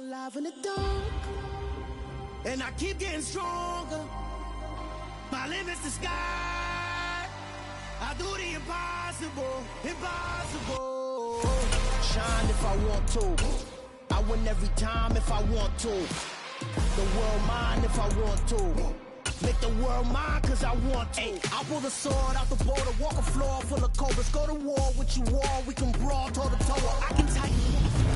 alive in the dark, and I keep getting stronger. My limit's the sky. I do the impossible, impossible. Shine if I want to. I win every time if I want to. The world mine if I want to. Make the world mine cause I want to. I pull the sword out the border, walk a floor full of cobras. Go to war with you all, we can brawl toe to toe. I can tighten.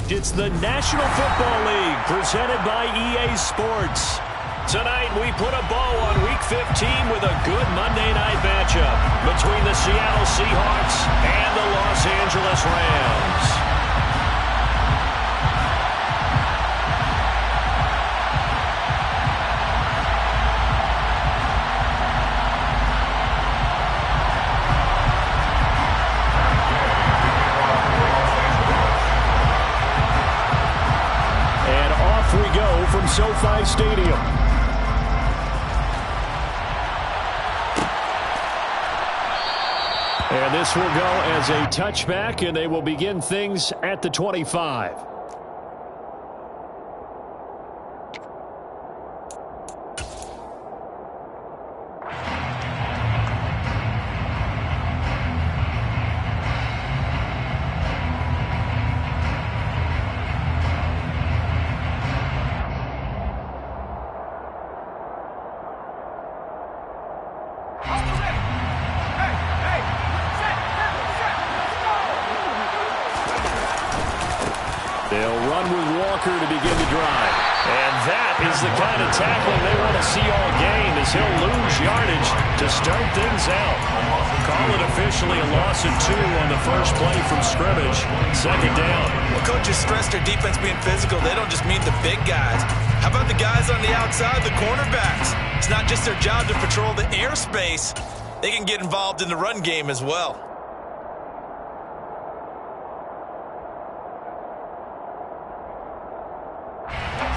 It's the National Football League presented by EA Sports. Tonight we put a bow on Week 15 with a good Monday night matchup between the Seattle Seahawks and the Los Angeles Rams. From SoFi Stadium. And this will go as a touchback, and they will begin things at the 25. They'll run with Walker to begin the drive. And that is the kind of tackling they want to see all game, as he'll lose yardage to start things out. Call it officially a loss of 2 on the first play from scrimmage. Second down. Well, coaches stress their defense being physical. They don't just mean the big guys. How about the guys on the outside, the cornerbacks? It's not just their job to patrol the airspace. They can get involved in the run game as well.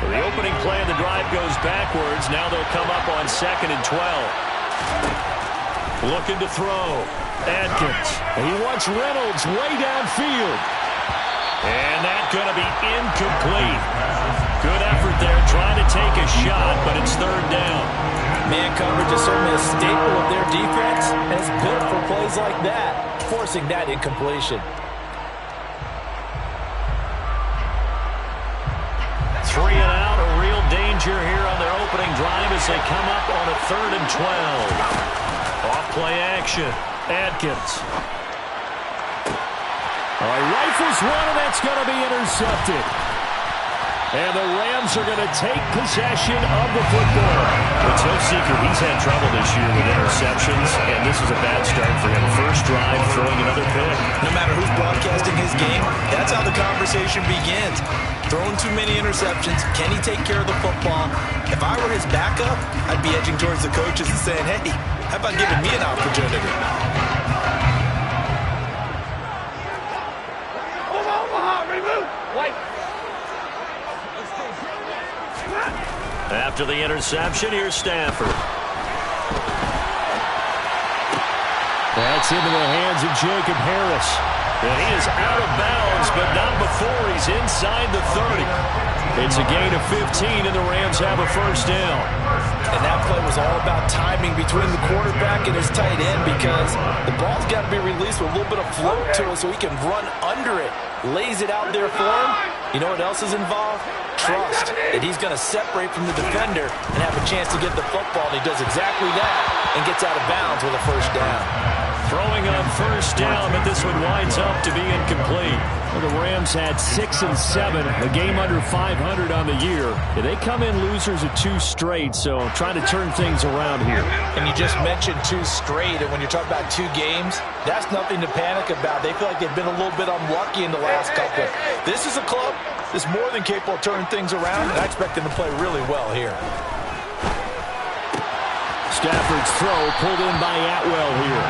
So the opening play of the drive goes backwards. Now they'll come up on 2nd and 12. Looking to throw. Adkins. He wants Reynolds way downfield. And that's going to be incomplete. Good effort there trying to take a shot, but it's 3rd down. Man coverage is certainly a staple of their defense, and it's built for plays like that, forcing that incompletion. 3 and out, a real danger here on their opening drive as they come up on a 3rd and 12. Off play action. Adkins. All right, rifles one, and that's going to be intercepted. And the Rams are going to take possession of the football. It's no secret he's had trouble this year with interceptions, and this is a bad start for him. First drive, throwing another pick. No matter who's broadcasting his game, that's how the conversation begins. Throwing too many interceptions. Can he take care of the football? If I were his backup, I'd be edging towards the coaches and saying, hey, how about giving me an opportunity? After the interception, here's Stafford. That's into the hands of Jacob Harris. And he is out of bounds, but not before he's inside the 30. It's a gain of 15, and the Rams have a first down. And that play was all about timing between the quarterback and his tight end, because the ball's got to be released with a little bit of float to it so he can run under it. Lays it out there for him. You know what else is involved? Trust that he's going to separate from the defender and have a chance to get the football, and he does exactly that and gets out of bounds with a first down. Throwing on first down, but this one winds up to be incomplete. Well, the Rams had 6 and 7, a game under 500 on the year. They come in losers of 2 straight, so trying to turn things around here. And you just mentioned 2 straight, and when you're talking about 2 games, that's nothing to panic about. They feel like they've been a little bit unlucky in the last couple. This is a club that's more than capable of turning things around, and I expect them to play really well here. Stafford's throw pulled in by Atwell here.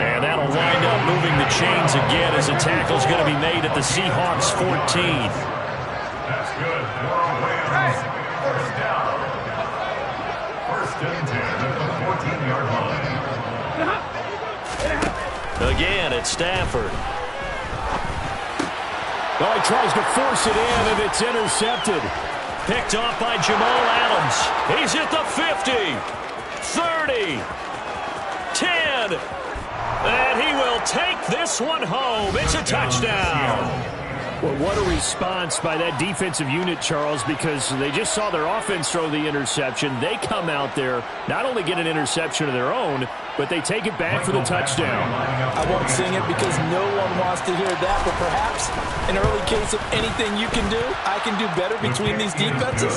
And that'll wind up moving the chains again as a tackle's going to be made at the Seahawks 14. That's good. More on Rams. First down. First and 10 at the 14-yard line. Again, it's Stafford. Oh, he tries to force it in, and it's intercepted. picked off by Jamal Adams. He's at the 50, 30, 10, and he will take this one home. It's a touchdown. Well, what a response by that defensive unit, Charles, because they just saw their offense throw the interception. They come out there, not only get an interception of their own, but they take it back for the touchdown. I won't sing it because no one wants to hear that, but perhaps an early case of anything you can do, I can do better between these defenses.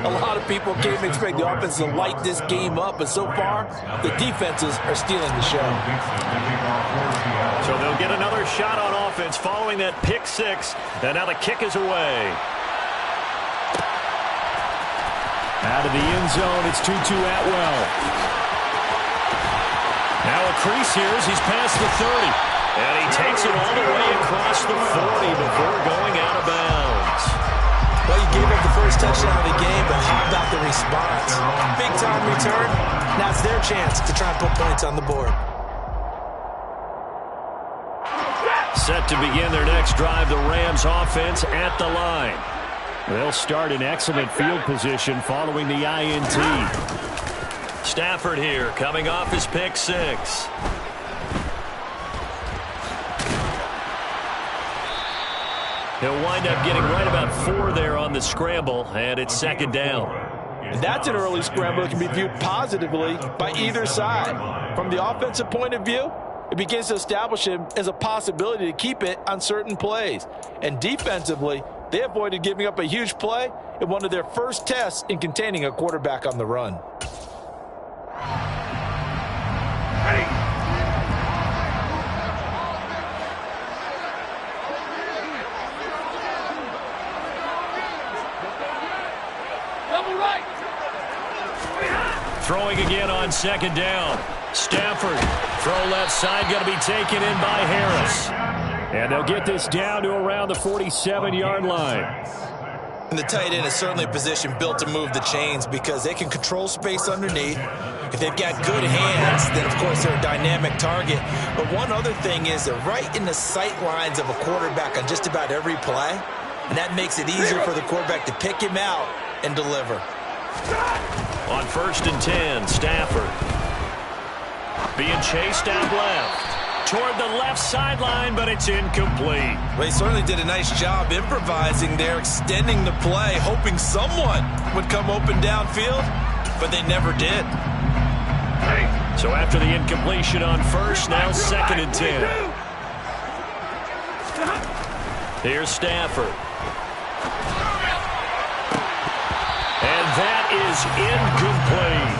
A lot of people came to expect the offense to light this game up, but so far, the defenses are stealing the show. So they'll get another shot on offense following that pick six, and now the kick is away. Out of the end zone, it's Tutu Atwell. Now a crease here as he's past the 30. And he takes it all the way across the 40 before going out of bounds. Well, you gave up the first touchdown of the game, but how about the response? Big-time return. Now it's their chance to try and put points on the board. Set to begin their next drive, the Rams offense at the line. They'll start in excellent field position following the INT. Stafford here, coming off his pick six. He'll wind up getting right about 4 there on the scramble, and it's second down. And that's an early scramble that can be viewed positively by either side. From the offensive point of view, it begins to establish him as a possibility to keep it on certain plays. And defensively, they avoided giving up a huge play in one of their first tests in containing a quarterback on the run. Throwing again on second down. Stafford, throw left side, going to be taken in by Harris. And they'll get this down to around the 47-yard line. And the tight end is certainly a position built to move the chains because they can control space underneath. If they've got good hands, then of course they're a dynamic target. But one other thing is they're right in the sight lines of a quarterback on just about every play. And that makes it easier for the quarterback to pick him out and deliver. On 1st and 10, Stafford being chased out left toward the left sideline, but it's incomplete. Well, he certainly did a nice job improvising there, extending the play, hoping someone would come open downfield, but they never did. So after the incompletion on 1st, now 2nd and 10. Here's Stafford. And that is incomplete.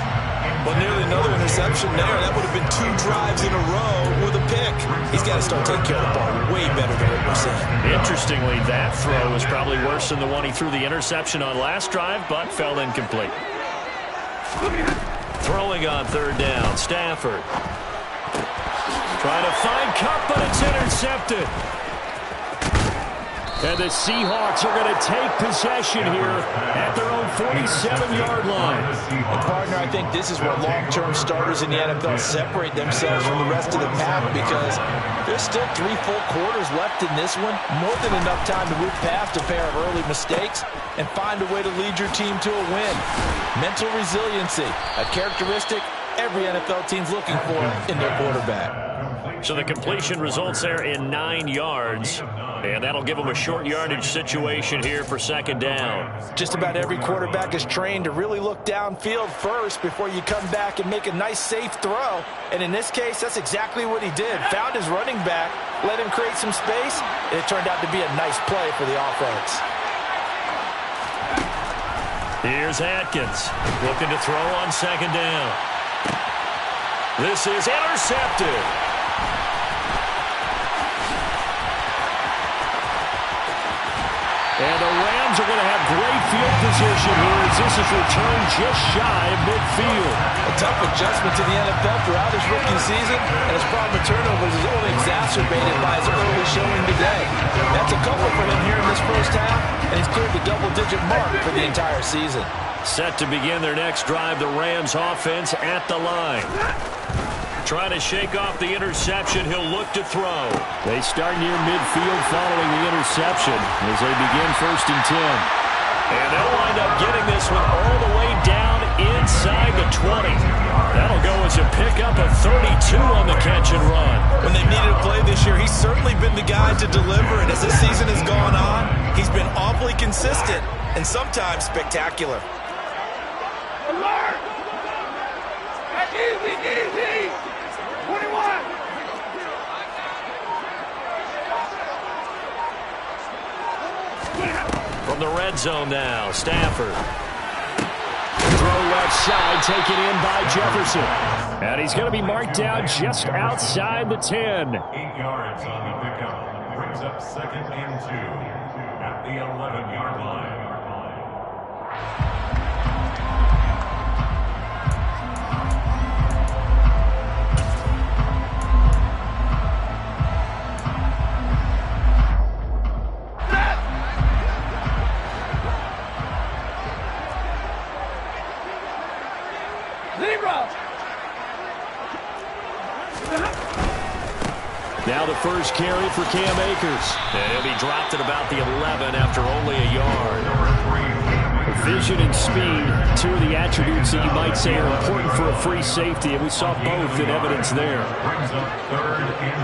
Well, nearly another interception there. That would have been 2 drives in a row with a pick. He's got to start taking care of the ball way better than what we're seeing. Interestingly, that throw was probably worse than the one he threw the interception on last drive, but fell incomplete. Throwing on 3rd down, Stafford. Trying to find Kupp, but it's intercepted. And the Seahawks are going to take possession here at their own 47-yard line. And partner, I think this is where long-term starters in the NFL separate themselves from the rest of the pack because there's still 3 full quarters left in this one. More than enough time to move past a pair of early mistakes and find a way to lead your team to a win. Mental resiliency, a characteristic every NFL team's looking for in their quarterback. So the completion results there in 9 yards. And that'll give them a short yardage situation here for 2nd down. Just about every quarterback is trained to really look downfield first before you come back and make a nice, safe throw. And in this case, that's exactly what he did. Found his running back, let him create some space, and it turned out to be a nice play for the offense. Here's Atkins, looking to throw on 2nd down. This is intercepted. And the Rams are going to have great field position here as this is returned just shy of midfield. A tough adjustment to the NFL throughout his rookie season, and his problem with turnovers is only exacerbated by his early showing today. That's a couple for him here in this first half, and he's cleared the double-digit mark for the entire season. Set to begin their next drive, the Rams offense at the line. Trying to shake off the interception, he'll look to throw. They start near midfield following the interception as they begin 1st and 10. And they'll wind up getting this one all the way down inside the 20. That'll go as a pickup of 32 on the catch and run. When they've needed a play this year, he's certainly been the guy to deliver it. As the season has gone on, he's been awfully consistent and sometimes spectacular. Alert! Easy, easy! 21! From the red zone now, Stafford. Throw left side, taken in by Jefferson. And he's going to be marked down just outside the 10. 8 yards on the pickup. Brings up 2nd and 2 at the 11-yard line. Now the first carry for Cam Akers. And he'll be dropped at about the 11 after only a yard. Vision and speed, two of the attributes that you might say are important for a free safety, and we saw both in evidence there. Brings up 3rd and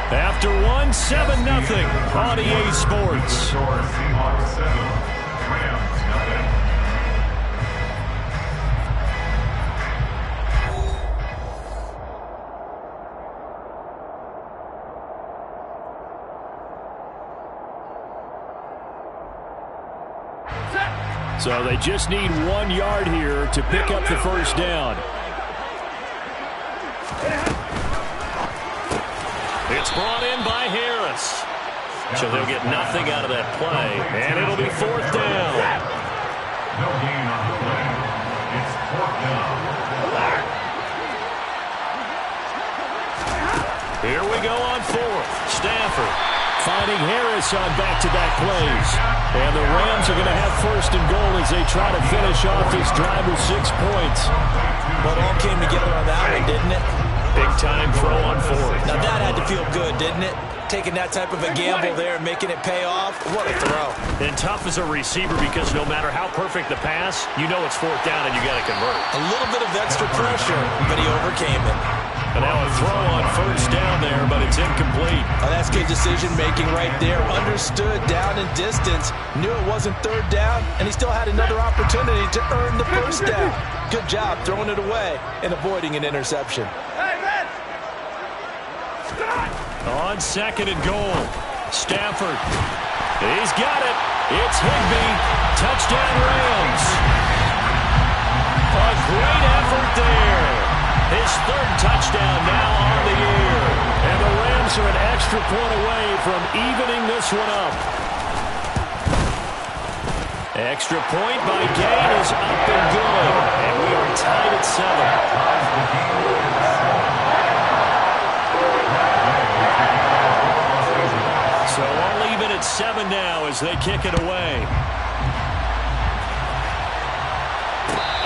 1. After 7-0 on EA Sports. Seahawks 7, Rams 0. So they just need 1 yard here to pick up the first down. It's brought in by Harris. So they'll get nothing out of that play, and it'll be 4th down. No gain on the play. It's 4th down. Here we go on 4th. Stafford finding Harris on back-to-back plays. And the Rams are going to have 1st and goal as they try to finish off this drive with 6 points. Well, it all came together on that one, didn't it? Big-time throw on 4th. Now that had to feel good, didn't it? Taking that type of a gamble there and making it pay off. What a throw. And tough as a receiver because no matter how perfect the pass, you know it's 4th down and you got to convert. A little bit of extra pressure, but he overcame it. And now a throw on 1st down there, but it's incomplete. Oh, that's good decision-making right there. Understood down and distance. Knew it wasn't 3rd down, and he still had another opportunity to earn the 1st down. Good job throwing it away and avoiding an interception. Hey, man! On 2nd and goal, Stafford. He's got it. It's Higbee. Touchdown Rams. A great effort there. His 3rd touchdown now on the year. And the Rams are an extra point away from evening this one up. Extra point by Gain is up and good. And we are tied at 7. So all even at 7 now as they kick it away.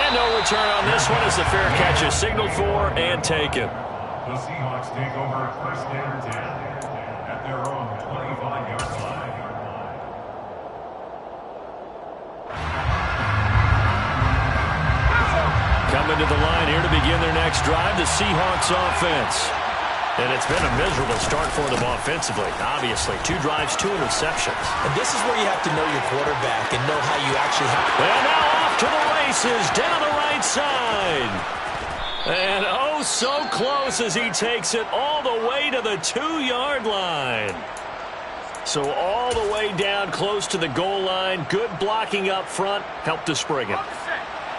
And no return on this one as the fair catch is signaled for and taken. The Seahawks take over 1st and 10 at their own 25-yard line. Coming to the line here to begin their next drive, the Seahawks offense. And it's been a miserable start for them offensively. Obviously, 2 drives, 2 interceptions. And this is where you have to know your quarterback and know how you actually have. And now off to the races down the right side. And oh, so close as he takes it all the way to the 2-yard line. So all the way down close to the goal line. Good blocking up front. Helped to spring it.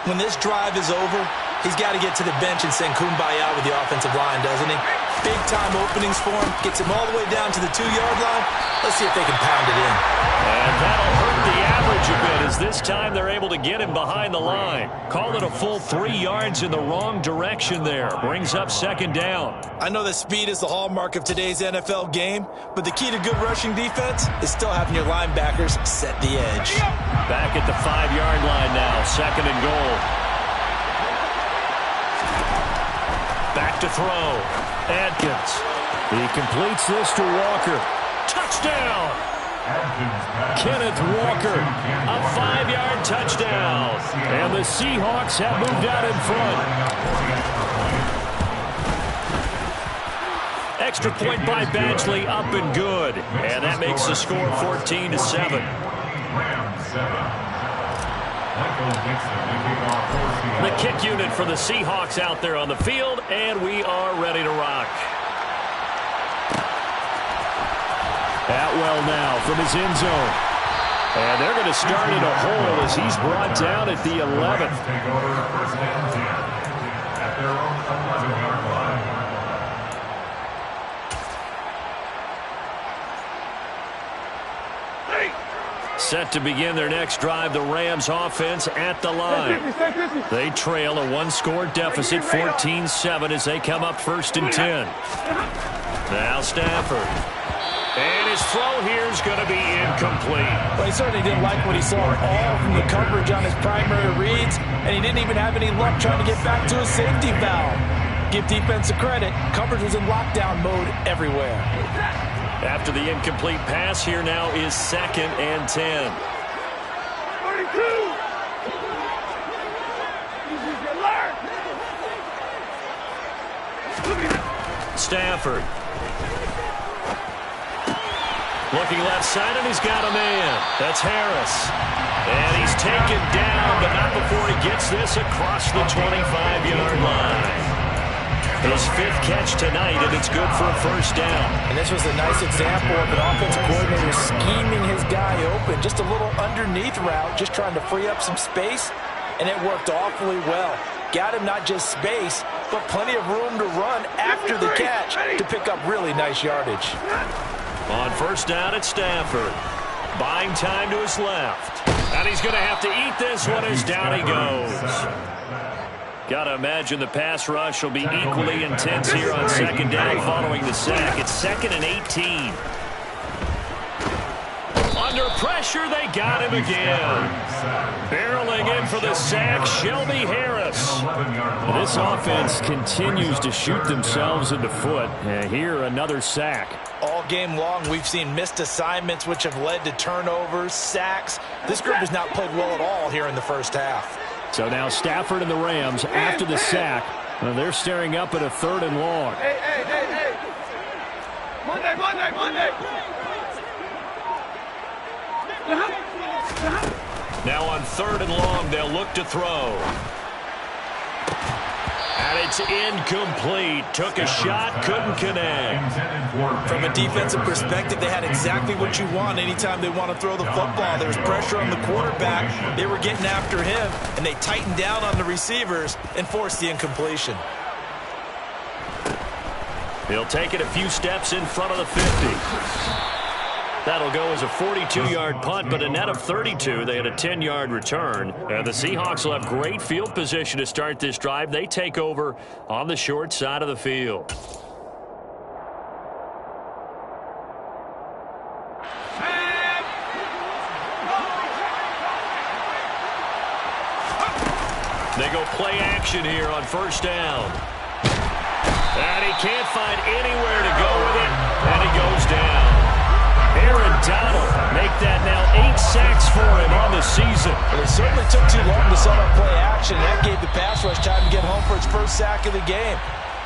When this drive is over, he's got to get to the bench and sing kumbaya with the offensive line, doesn't he? Big-time openings for him. Gets him all the way down to the 2-yard line. Let's see if they can pound it in. And that'll hurt the average a bit as this time they're able to get him behind the line. Call it a full 3 yards in the wrong direction there. Brings up 2nd down. I know that speed is the hallmark of today's NFL game, but the key to good rushing defense is still having your linebackers set the edge. Back at the 5-yard line now. 2nd and goal. Back to throw. Adkins. He completes this to Walker. Touchdown! Kenneth Walker, a 5-yard touchdown. And the Seahawks have moved out in front. Extra point by Badgley, up and good. And that makes the score 14-7. The kick unit for the Seahawks out there on the field, and we are ready to rock. Atwell now from his end zone. And they're going to start in a hole as he's brought down at the 11th. Take over first and 10 at their own 11-yard line. Set to begin their next drive, the Rams offense at the line. They trail a one-score deficit, 14-7, as they come up first and 10. Now Stafford. And his throw here is going to be incomplete. Well, he certainly didn't like what he saw all from the coverage on his primary reads, and he didn't even have any luck trying to get back to his safety valve. Give defense a credit. Coverage was in lockdown mode everywhere. After the incomplete pass, here now is 2nd and 10. 32. Stafford. Looking left side, and he's got a man. That's Harris. And he's taken down, but not before he gets this across the 25-yard line. His 5th catch tonight, and it's good for a first down. And this was a nice example of an offensive coordinator scheming his guy open. Just a little underneath route, just trying to free up some space, and it worked awfully well. Got him not just space, but plenty of room to run after the catch to pick up really nice yardage. On first down, it's Stafford. Buying time to his left. And he's going to have to eat this one as down he goes. Got to imagine the pass rush will be equally intense here on second down following the sack. It's 2nd and 18. Under pressure, they got him again. Barreling in for the sack, Shelby Harris. This offense continues to shoot themselves in the foot. Here, another sack. All game long, we've seen missed assignments, which have led to turnovers, sacks. This group has not played well at all here in the first half. So now Stafford and the Rams, after the sack, they're staring up at a 3rd and long. Hey. Monday. Now on 3rd and long, they'll look to throw. And it's incomplete. Took a shot, couldn't connect. From a defensive perspective, they had exactly what you want anytime they want to throw the football. There was pressure on the quarterback. They were getting after him, and they tightened down on the receivers and forced the incompletion. He'll take it a few steps in front of the 50. That'll go as a 42-yard punt, but a net of 32. They had a 10-yard return. And the Seahawks will have great field position to start this drive. They take over on the short side of the field. They go play action here on first down. And he can't find anywhere to go with it, and he goes down. Aaron Donald make that now 8 sacks for him on the season. Well, it certainly took too long to set up play action. That gave the pass rush time to get home for its first sack of the game.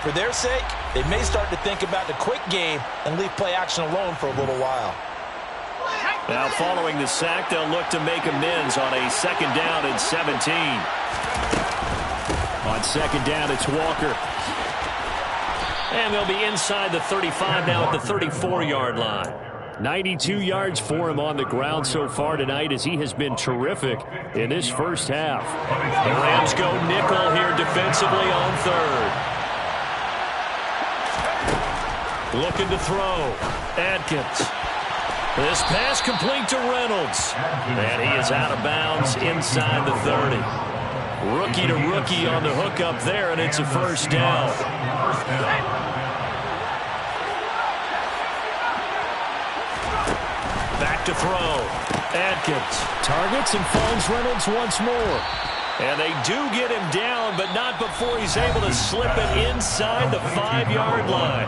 For their sake, they may start to think about the quick game and leave play action alone for a little while. Now following the sack, they'll look to make amends on a 2nd down and 17. On 2nd down, it's Walker. And they'll be inside the 35 now at the 34-yard line. 92 yards for him on the ground so far tonight as he has been terrific in this first half. The Rams go nickel here defensively on 3rd. Looking to throw. Adkins. This pass complete to Reynolds. And he is out of bounds inside the 30. Rookie to rookie on the hook up there, and it's a first down. Back to throw. Adkins targets and finds Reynolds once more. And they do get him down, but not before he's able to slip it inside the 5-yard line.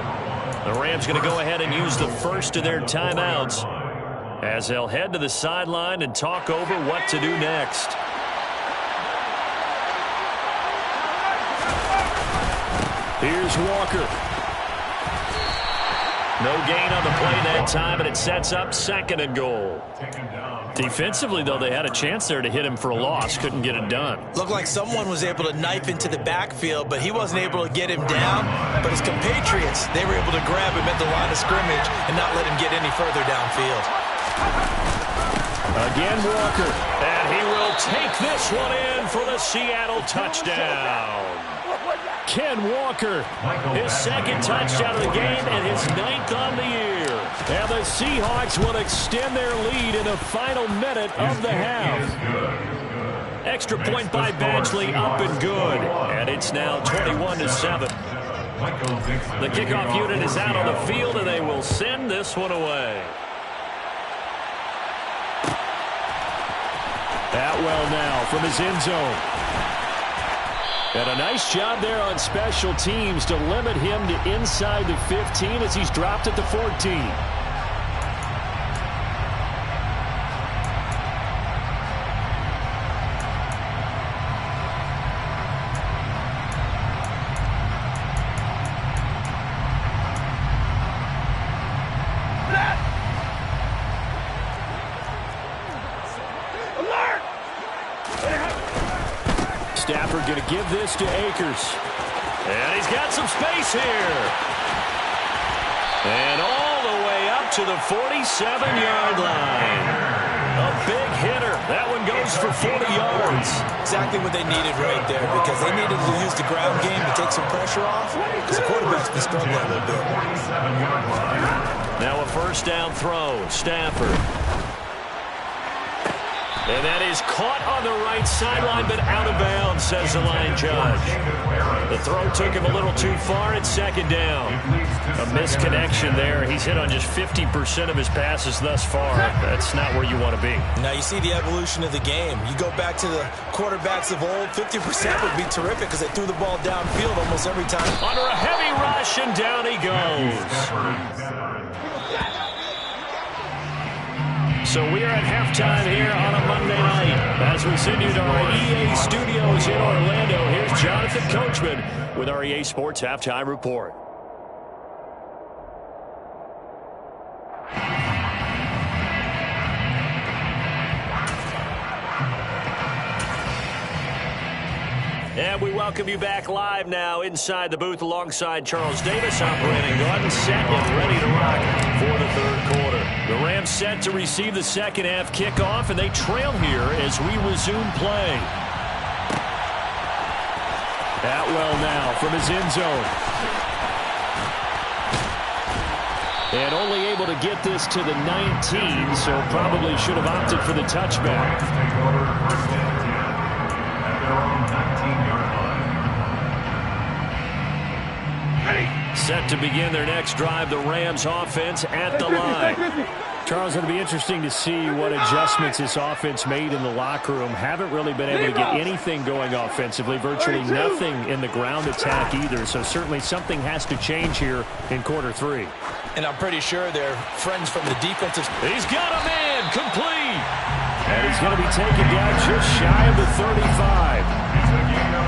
The Rams going to go ahead and use the first of their timeouts as they'll head to the sideline and talk over what to do next. Here's Walker. No gain on the play that time, and it sets up 2nd and goal. Defensively, though, they had a chance there to hit him for a loss. Couldn't get it done. Looked like someone was able to knife into the backfield, but he wasn't able to get him down. But his compatriots, they were able to grab him at the line of scrimmage and not let him get any further downfield. Again, Walker. And he will take this one in for the Seattle touchdown. Ken Walker, his 2nd touchdown of the game and his 9th on the year. And the Seahawks will extend their lead in the final minute of the half. Extra point by Badgley, up and good. And it's now 21-7. The kickoff unit is out on the field, and they will send this one away. Atwell now from his end zone. And a nice job there on special teams to limit him to inside the 15 as he's dropped at the 14. Stafford going to give this to Akers. And he's got some space here. And all the way up to the 47-yard line. A big hitter. That one goes for 40 yards. Exactly what they needed right there, because they needed to use the ground game to take some pressure off, because the quarterback's been struggling a little bit. Now a first down throw. Stafford. And that is caught on the right sideline, but out of bounds, says the line judge. The throw took him a little too far at 2nd down. A misconnection there. He's hit on just 50% of his passes thus far. That's not where you want to be. Now you see the evolution of the game. You go back to the quarterbacks of old, 50% would be terrific because they threw the ball downfield almost every time. Under a heavy rush, and down he goes. So we are at halftime here on a Monday night. As we send you to our EA studios in Orlando, here's Jonathan Coachman with our EA Sports Halftime Report. And we welcome you back live now inside the booth alongside Charles Davis, operating gun, set and ready to rock for the 3rd quarter. The Rams set to receive the 2nd half kickoff, and they trail here as we resume play. Atwell now from his end zone. And only able to get this to the 19, so probably should have opted for the touchback. Set to begin their next drive, the Rams offense at the line. Charles, it'll be interesting to see what adjustments this offense made in the locker room. Haven't really been able to get anything going offensively, virtually nothing in the ground attack either. So certainly something has to change here in quarter 3. And I'm pretty sure they're friends from the defensive. He's got a man, complete. And he's going to be taken down just shy of the 35.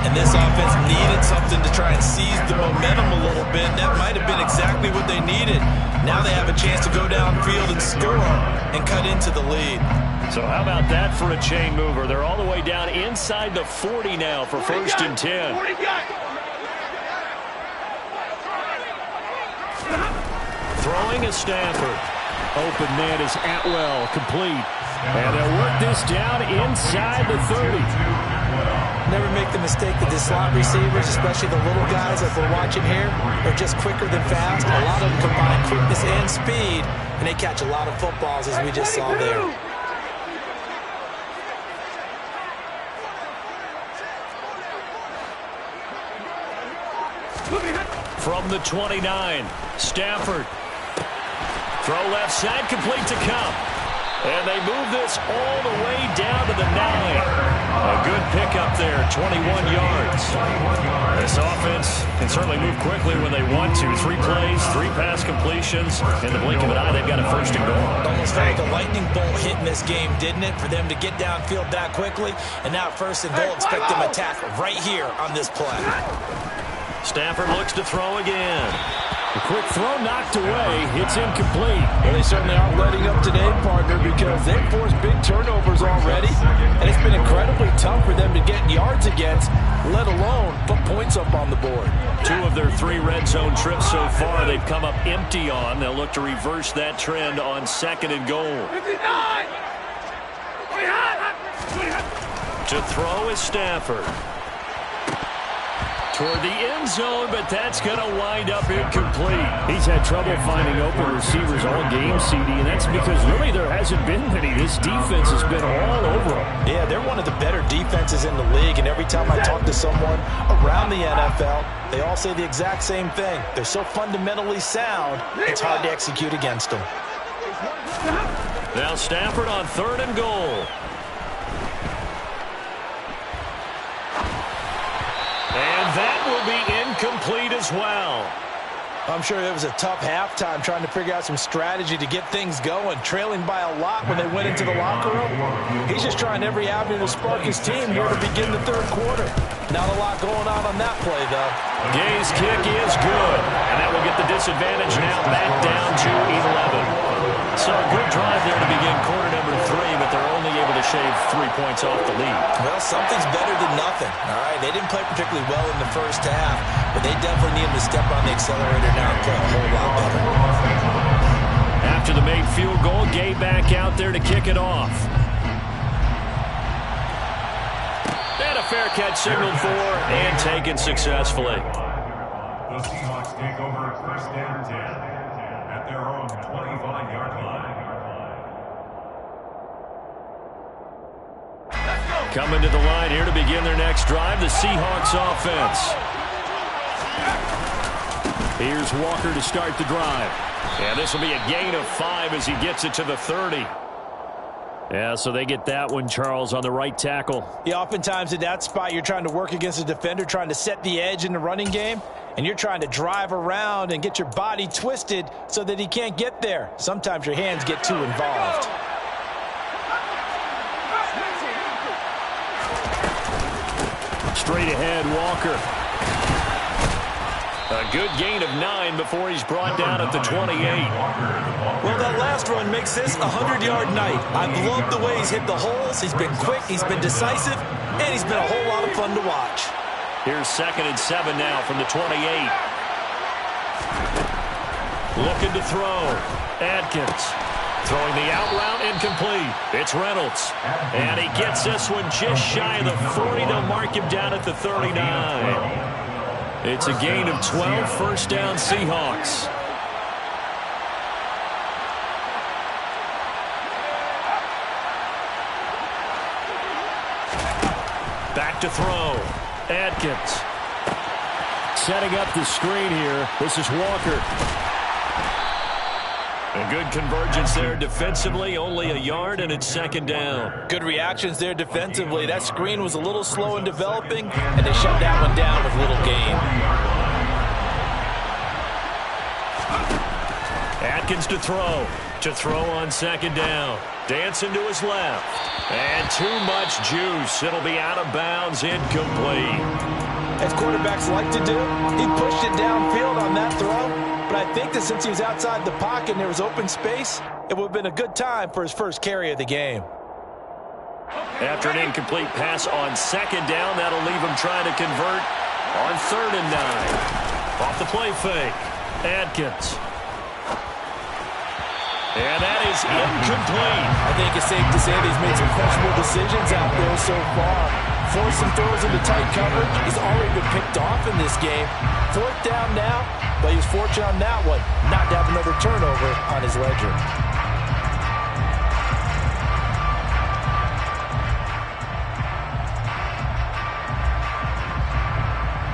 And this offense needed something to try and seize the momentum a little bit. And that might have been exactly what they needed. Now they have a chance to go downfield and score and cut into the lead. So how about that for a chain mover? They're all the way down inside the 40 now for 1st and 10. Throwing is Stafford. Open man is Atwell, complete. And they'll work this down inside the 30. Never make the mistake that the slot receivers, especially the little guys like we're watching here, are just quicker than fast. A lot of them combine quickness and speed, and they catch a lot of footballs, as we just saw there. From the 29, Stafford. Throw left side, complete to Kupp. And they move this all the way down to the 9. A good pickup there, 21 yards. This offense can certainly move quickly when they want to. 3 plays, 3 pass completions. In the blink of an eye, they've got a first and goal. Almost felt like a lightning bolt hit in this game, didn't it? For them to get downfield that quickly. And now first and goal, expect them to attack right here on this play. Stafford looks to throw again. A quick throw knocked away. It's incomplete. Well, they certainly aren't letting up today, partner, because they've forced big turnovers already. And it's been incredibly tough for them to get yards against, let alone put points up on the board. 2 of their 3 red zone trips so far they've come up empty on. They'll look to reverse that trend on second and goal. 59! To throw is Stafford. Toward the end zone, but that's going to wind up incomplete. He's had trouble finding open receivers all game, CD, and that's because really there hasn't been many. This defense has been all over them. Yeah, they're one of the better defenses in the league, and every time I talk to someone around the NFL, they all say the exact same thing. They're so fundamentally sound, it's hard to execute against them. Now Stafford on 3rd and goal. And that will be incomplete as well. I'm sure it was a tough halftime trying to figure out some strategy to get things going, trailing by a lot when they went into the locker room. He's just trying every avenue to spark his team here to begin the 3rd quarter. Not a lot going on that play, though. Gay's kick is good, and that will get the disadvantage now back down to 11. So a good drive there to begin quarter number 3, but they're only able to shave 3 points off the lead. Well, something's better than nothing. All right, they didn't play particularly well in the first half, but they definitely need to step on the accelerator now and play a whole lot better. After the made field goal, Gay back out there to kick it off. And a fair catch signaled for and taken successfully. The Seahawks take over at 1st and 10 at their own 25-yard line. Coming to the line here to begin their next drive, the Seahawks offense. Here's Walker to start the drive. And this will be a gain of 5 as he gets it to the 30. Yeah, so they get that one, Charles, on the right tackle. Yeah, oftentimes in that spot, you're trying to work against a defender, trying to set the edge in the running game, and you're trying to drive around and get your body twisted so that he can't get there. Sometimes your hands get too involved. Straight ahead, Walker. A good gain of 9 before he's brought down at the 28. Well, that last run makes this a 100-yard night. I've loved the way he's hit the holes. He's been quick, he's been decisive, and he's been a whole lot of fun to watch. Here's 2nd and 7 now from the 28. Looking to throw. Adkins. Throwing the out route incomplete. It's Reynolds. And he gets this one just shy of the 40. They'll mark him down at the 39. It's a gain of 12, first down Seahawks. Back to throw. Adkins. Setting up the screen here. This is Walker. A good convergence there defensively, only a yard, and it's 2nd down. Good reactions there defensively. That screen was a little slow in developing, and they shut that one down with little gain. Atkins to throw. To throw on 2nd down. Dancing to his left. And too much juice. It'll be out of bounds, incomplete. As quarterbacks like to do, he pushed it downfield on that throw. But I think that since he was outside the pocket and there was open space, it would have been a good time for his first carry of the game. After an incomplete pass on 2nd down, that'll leave him trying to convert on 3rd and 9. Off the play fake. Adkins. And that is incomplete. I think it's safe to say that he's made some questionable decisions out there so far. Forced some throws into tight coverage. He's already been picked off in this game. 4th down now, but he was fortunate on that one not to have another turnover on his ledger.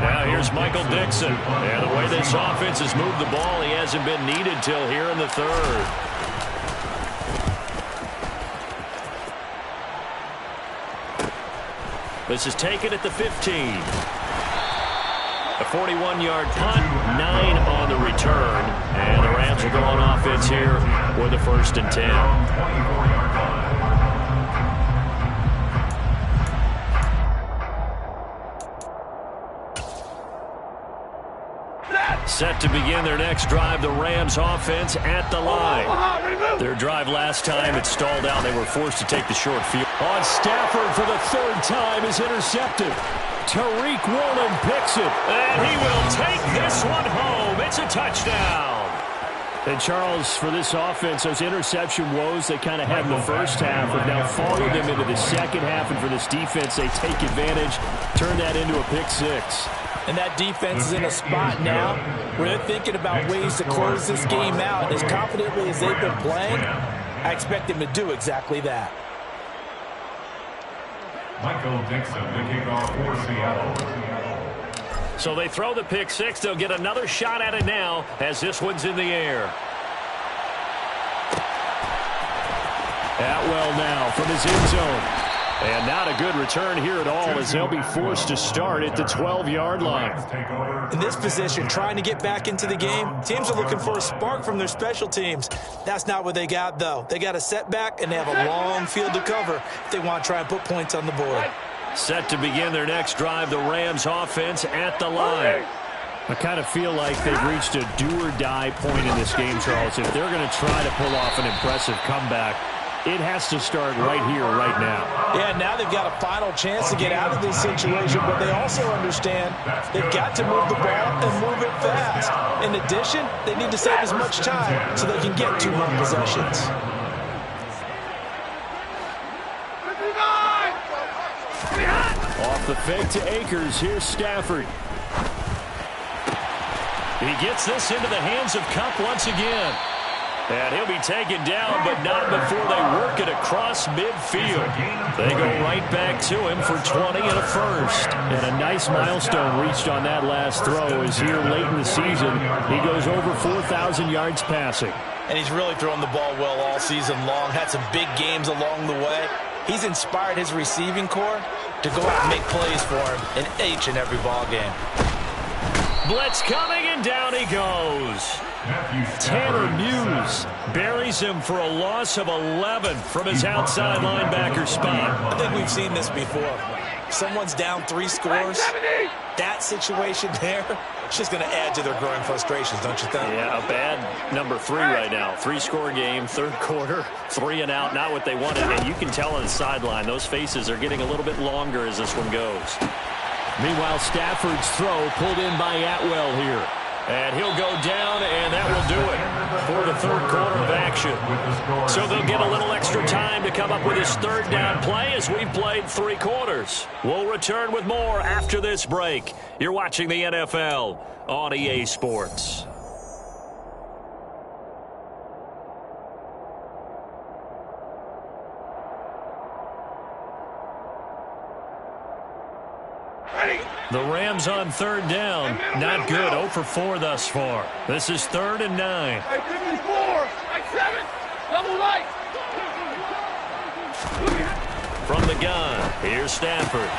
Now here's Michael Dixon. And the way this offense has moved the ball, he hasn't been needed till here in the 3rd. This is taken at the 15. A 41-yard punt, 9 on the return. And the Rams will go on offense here with a 1st and 10. 24-yard punt. Set to begin their next drive, the Rams offense at the line. Their drive last time, it stalled out. They were forced to take the short field. On Stafford for the 3rd time is intercepted. Tariq Woolen picks it, and he will take this one home. It's a touchdown. And Charles, for this offense, those interception woes they kind of had in the first half have now followed them into the second half. And for this defense, they take advantage, turn that into a pick 6. And that defense is in a spot now where they're thinking about ways to close this game out. As confidently as they've been playing, I expect them to do exactly that. Michael Dixon, the kickoff for Seattle. So they throw the pick 6. They'll get another shot at it now as this one's in the air. Atwell now from his end zone. And not a good return here at all as they'll be forced to start at the 12-yard line. In this position, trying to get back into the game, teams are looking for a spark from their special teams. That's not what they got, though. They got a setback, and they have a long field to cover if they want to try and put points on the board. Set to begin their next drive, the Rams offense at the line. I kind of feel like they've reached a do-or-die point in this game, Charles. If they're going to try to pull off an impressive comeback, it has to start right here, right now. Yeah, now they've got a final chance to get out of this situation, but they also understand they've got to move the ball and move it fast. In addition, they need to save as much time so they can get 2 more possessions. Off the fake to Akers. Here's Stafford. He gets this into the hands of Kupp once again. And he'll be taken down, but not before they work it across midfield. They go right back to him for 20 and a 1st. And a nice milestone reached on that last throw as here late in the season, he goes over 4,000 yards passing. And he's really thrown the ball well all season long. Had some big games along the way. He's inspired his receiving corps to go out and make plays for him in each and every ball game. Blitz coming, and down he goes. Tanner Muse buries him for a loss of 11 from his outside linebacker spot. I think we've seen this before. Someone's down 3 scores. That situation there, it's just going to add to their growing frustrations, don't you think? Yeah, a bad number 3 right now. 3-score game, 3rd quarter, 3 and out, not what they wanted. And you can tell on the sideline, those faces are getting a little bit longer as this one goes. Meanwhile, Stafford's throw pulled in by Atwell here. And he'll go down, and that will do it for the 3rd quarter of action. So they'll get a little extra time to come up with his 3rd down play as we've played 3 quarters. We'll return with more after this break. You're watching the NFL on EA Sports. The Rams on 3rd down. Not good. 0 for 4 thus far. This is 3rd and 9. Hey, give me 4. Hey, 7. Double right. From the gun, here's Stafford.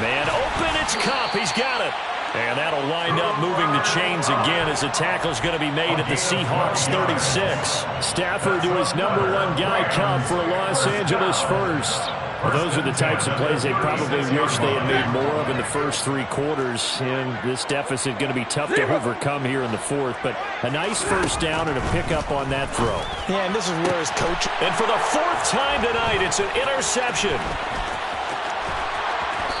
Man open, it's Kupp. He's got it. And that'll wind up moving the chains again as the tackle's going to be made at the Seahawks 36. Stafford to his number 1 guy, Kupp, for a Los Angeles 1st. Well, those are the types of plays they probably wish they had made more of in the first 3 quarters. And this deficit going to be tough to overcome here in the 4th. But a nice 1st down and a pickup on that throw. Yeah, and this is where his coach... And for the 4th time tonight, it's an interception.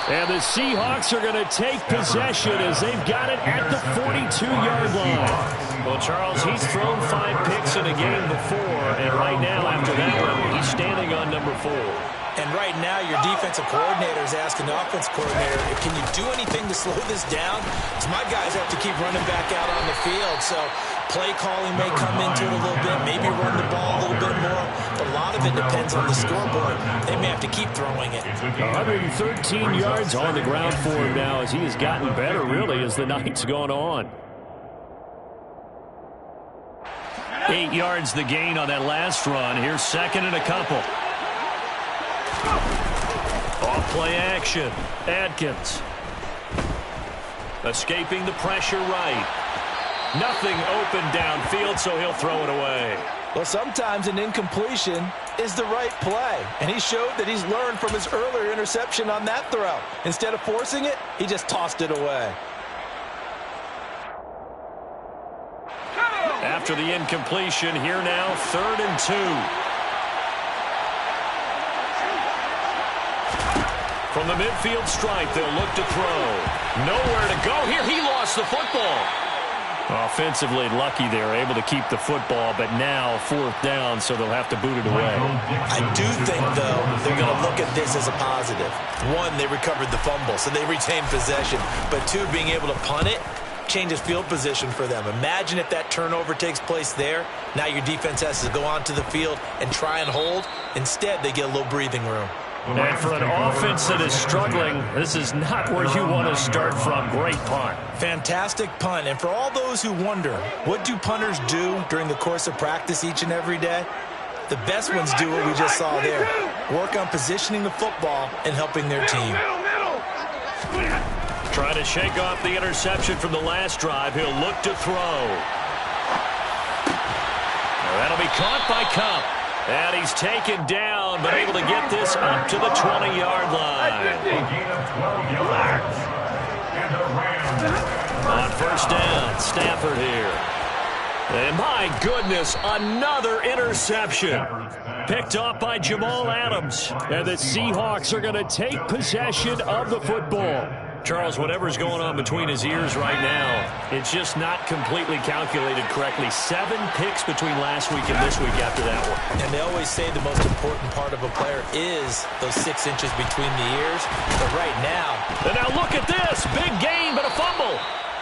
And the Seahawks are going to take possession as they've got it at the 42-yard line. Well, Charles, he's thrown 5 picks in a game before. And right now, after that one, he's standing on number 4. And right now, your defensive coordinator is asking the offense coordinator, can you do anything to slow this down? Because my guys have to keep running back out on the field. So play calling may come into it a little bit, maybe run the ball a little bit more. But a lot of it depends on the scoreboard. They may have to keep throwing it. 113 yards on the ground for him now as he has gotten better, really, as the night's gone on. 8 yards the gain on that last run. Here's 2nd and a couple. Off Play action. Adkins. Escaping the pressure right. Nothing open downfield, so he'll throw it away. Well, sometimes an incompletion is the right play, and he showed that he's learned from his earlier interception on that throw. Instead of forcing it, he just tossed it away. After the incompletion, here now, 3rd and 2. From the midfield stripe, they'll look to throw. Nowhere to go here. He lost the football. Offensively lucky they're able to keep the football, but now 4th down, so they'll have to boot it away. I do think, though, they're going to look at this as a positive. 1, they recovered the fumble, so they retained possession. But 2, being able to punt it changes field position for them. Imagine if that turnover takes place there. Now your defense has to go onto the field and try and hold. Instead, they get a little breathing room. And for an offense that is struggling, this is not where you want to start from. Great punt. Fantastic punt. And for all those who wonder, what do punters do during the course of practice each and every day? The best ones do what we just saw there. Work on positioning the football and helping their team. Trying to shake off the interception from the last drive. He'll look to throw. That'll be caught by Kupp. And he's taken down, but able to get this up to the 20-yard line. On 1st down, Stafford here. And my goodness, another interception. Picked off by Jamal Adams. And the Seahawks are going to take possession of the football. Charles, whatever's going on between his ears right now, it's just not completely calculated correctly. 7 picks between last week and this week after that one. And they always say the most important part of a player is those 6 inches between the ears. But right now... And now look at this. Big gain, but a fumble.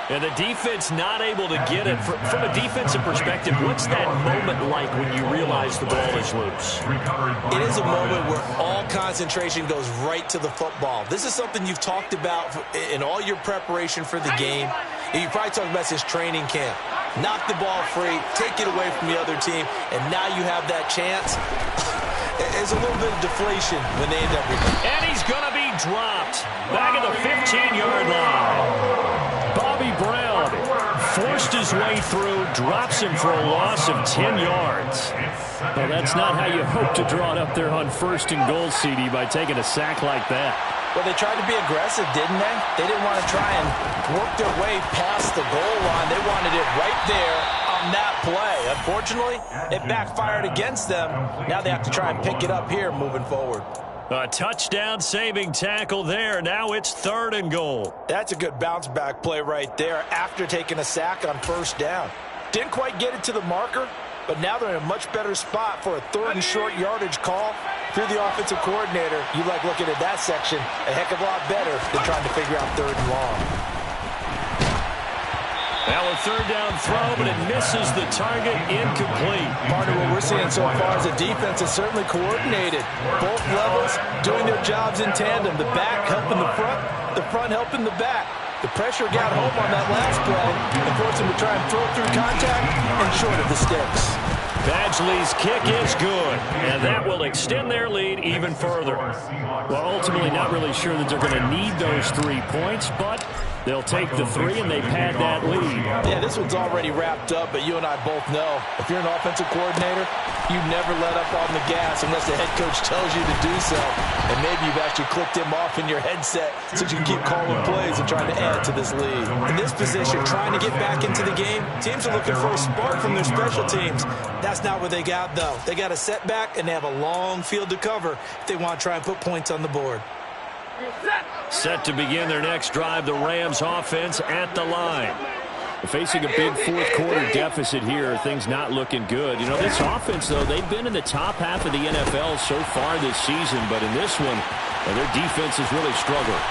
And the defense not able to get it. From a defensive perspective, what's that moment like when you realize the ball is loose? It is a moment where all concentration goes right to the football. This is something you've talked about in all your preparation for the game. And you probably talked about since training camp. Knock the ball free, take it away from the other team, and now you have that chance. There's a little bit of deflation when they end up with it. And he's going to be dropped back at the 15-yard line. Bobby Brown forced his way through, drops him for a loss of 10 yards. Well, that's not how you hope to draw it up there on 1st and goal, CD, by taking a sack like that. Well, they tried to be aggressive, didn't they? They didn't want to try and work their way past the goal line. They wanted it right there on that play. Unfortunately, it backfired against them. Now they have to try and pick it up here moving forward. A touchdown-saving tackle there. Now it's 3rd and goal. That's a good bounce-back play right there after taking a sack on 1st down. Didn't quite get it to the marker, but now they're in a much better spot for a 3rd and short yardage call. If you're the offensive coordinator, you like looking at that section a heck of a lot better than trying to figure out 3rd and long. Now a 3rd down throw, but it misses the target, incomplete. Part of what we're seeing so far is the defense is certainly coordinated. Both levels doing their jobs in tandem. The back helping the front helping the back. The pressure got home on that last play and forced him to try and throw through contact and short of the sticks. Badgley's kick is good, and that will extend their lead even further. Well, ultimately not really sure that they're going to need those 3 points, but they'll take the 3 and they pad that lead. Yeah, this one's already wrapped up, but you and I both know if you're an offensive coordinator, you never let up on the gas unless the head coach tells you to do so. And maybe you've actually clicked him off in your headset so you can keep calling plays and trying to add to this lead. In this position, trying to get back into the game, teams are looking for a spark from their special teams. That's not what they got, though. They got a setback, and they have a long field to cover if they want to try and put points on the board. Set to begin their next drive, the Rams offense at the line. Facing a big 4th quarter deficit here, things not looking good. You know, this offense, though, they've been in the top half of the NFL so far this season, but in this one, their defense has really struggled.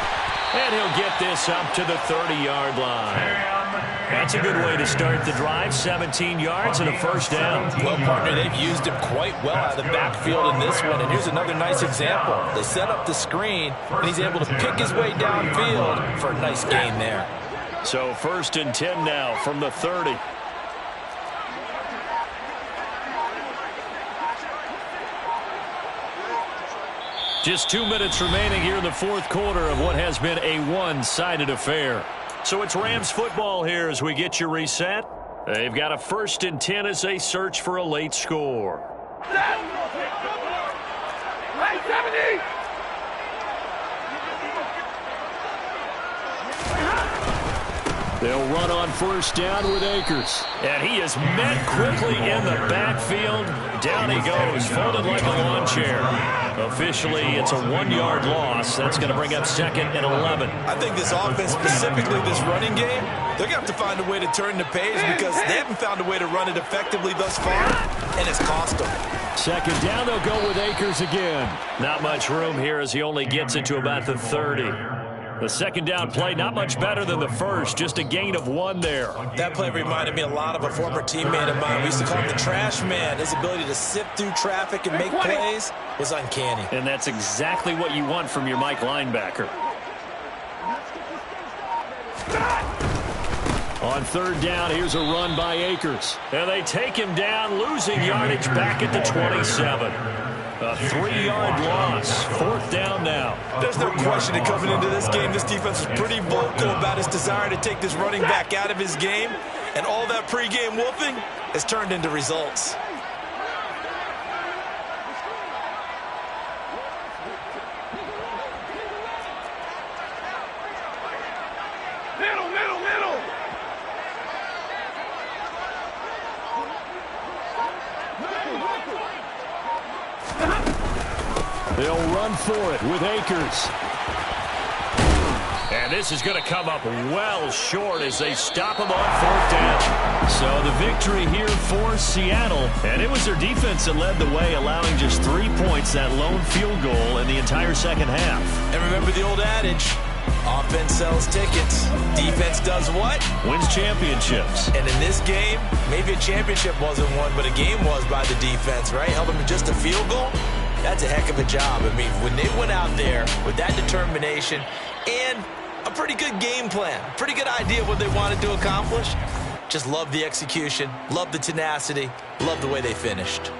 And he'll get this up to the 30-yard line. That's a good way to start the drive, 17 yards and a 1st down. Well, partner, they've used him quite well out of the backfield in this one, and here's another nice example. They set up the screen, and he's able to pick his way downfield for a nice gain there. So 1st and 10 now from the 30. Just 2 minutes remaining here in the fourth quarter of what has been a one-sided affair. So it's Rams football here as we get you reset. They've got a 1st and 10 as they search for a late score. Hey, 70! They'll run on 1st down with Akers. And he is met quickly in the backfield. Down he goes, folded like a lawn chair. Officially, it's a 1-yard loss. That's going to bring up 2nd and 11. I think this offense, specifically this running game, they're going to have to find a way to turn the page because they haven't found a way to run it effectively thus far, and it's cost them. 2nd down, they'll go with Akers again. Not much room here as he only gets it to about the 30. The 2nd down play, not much better than the first, just a gain of 1 there. That play reminded me a lot of a former teammate of mine. We used to call him the trash man. His ability to sift through traffic and make plays was uncanny. And that's exactly what you want from your Mike linebacker. On 3rd down, here's a run by Akers. And they take him down, losing yardage back at the 27. A 3-yard loss. 4th down now. There's no question that coming into this game, this defense was pretty vocal about his desire to take this running back out of his game. And all that pregame whooping has turned into results. Middle, middle, middle! They'll run for it with Akers. And this is going to come up well short as they stop him on 4th down. So the victory here for Seattle. And it was their defense that led the way, allowing just 3 points, that lone field goal in the entire second half. And remember the old adage, offense sells tickets. Defense does what? Wins championships. And in this game, maybe a championship wasn't won, but a game was by the defense, right? Held them to just a field goal. That's a heck of a job. I mean, when they went out there with that determination and a pretty good game plan, pretty good idea of what they wanted to accomplish, just love the execution, love the tenacity, love the way they finished.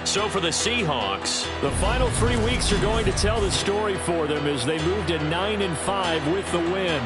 So for the Seahawks, the final 3 weeks are going to tell the story for them as they move to 9-5 with the win.